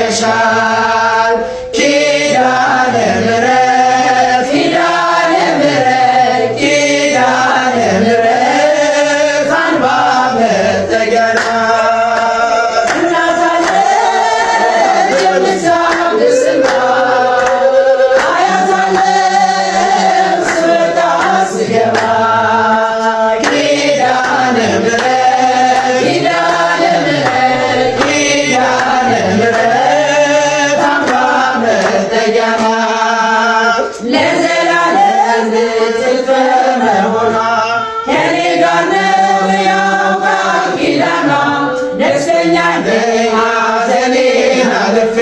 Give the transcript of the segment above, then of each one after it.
ይሻል ኪዳነ ምሕረት ኪዳነ ምሕረት ኪዳነ ምሕረት አንባ መጠጊያ ናት እናት አለች የምታብስ እንባ አያት አለች ስወጣ ስገባ ኪዳነ ምሕረት ኪዳነ ምሕረት ኪዳነ ምሕረት አንባ መጠጊያ ናት ለዘላለም ንጽሕት በመሆኗ ከኔ ጋር ነው ያው ቃል ኪዳኗ ደስተኛ ነኝ ሐዘኔን አልፌ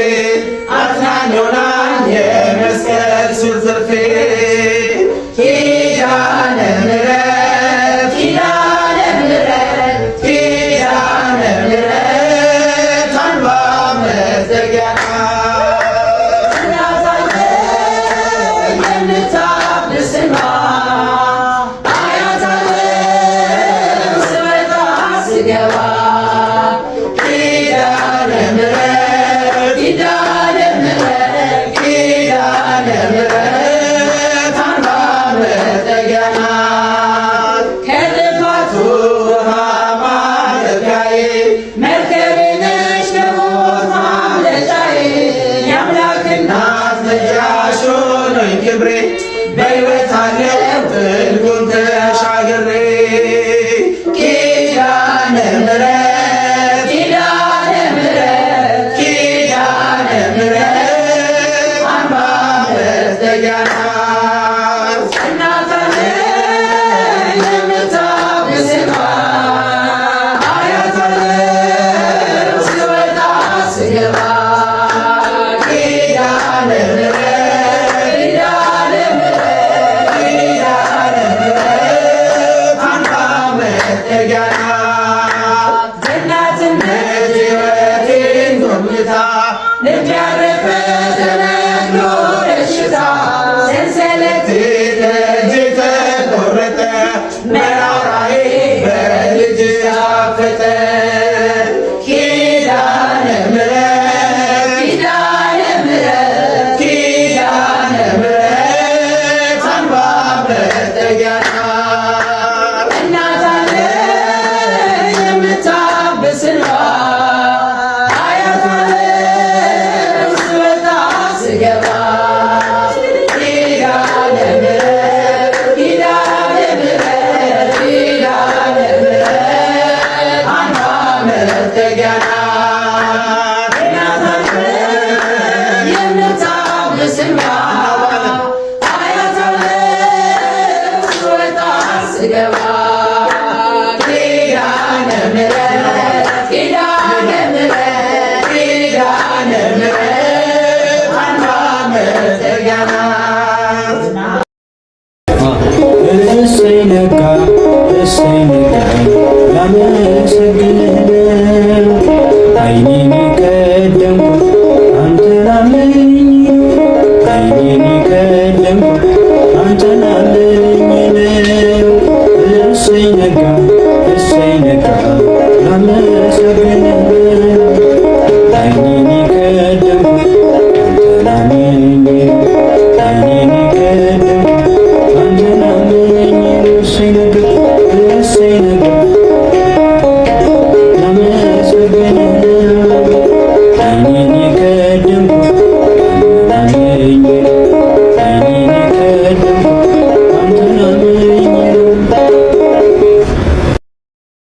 አጽናኞናል የመስቀል ስር ትርፌ ኪዳነ ምሕረት ኪዳነ ምሕረት ኪዳነ ምሕረት አንባ መጠጊያ ናት እናት አለች የምታብስ እንባ አያት አለች ስወጣ ስገባ ኪዳነ ምሕረት ኪዳነ ምሕረት ኪዳነ ምሕረት አንባ መጠጊያ ናት ከጥፋቱ ውሃ ማለፊያዬ መርከቤ ነሽ ከሞት ማምለጫዬ የአምላክ እናት ነጃሽ ሆኖኝ ክብሬ በሕይወት አለው ጥልቁን ተሻግሬ ኪዳነ ምሕረት ኪዳነ ምሕረት ኪዳነ ምሕረት አንባ መጠጊያ ናት እናት አለች የምታብስ እንባ አያት አለች ስወጣ ስገባ ኪዳነ ምሕረት ኪዳነ ምሕረት ኪዳነ ምሕረት አንባ መጠጊያ ናት በእናትነት ሕይወቴን ጎብኝታ ልብ ያረፈ ተነግሮ ደስታ ሰንሰለቴ ከእጄ ተቆረጠ መራራዬ በልጅ ታፈጠ ኪዳነ ምሕረት ኪዳነ ምሕረት ኪዳነ ምሕረት አንባ መጠጊያ ናት እናት አለች የምታብስ እንባ አያት አለች ስወጣ ስገባ ኪዳነ ምሕረት ኪዳነ ምሕረት ኪዳነ ምሕረት አንባ መጠጊያ ናት እናት አለች የምታብስ እንባ አያት አለች ስወጣ ስገባ ኪዳነ ምሕረት ኪዳነ ምሕረት ኪዳነ ምሕረት አንባ መጠጊያ ናት እሰይ ነጋ እሰይ ነጋ ላመሰግንህ ነው ዓይኔን የቀደምኩት አንተን አለኝ ዓይኔን የቀደምኩት አንተን አለኝ ነው እሰይ ነጋ ላመሰግንህ ነው ዓይኔን የቀደምኩት አንተን አለኝ ዓይኔን የቀደምኩት አንተን አለኝ እሰይ ነጋ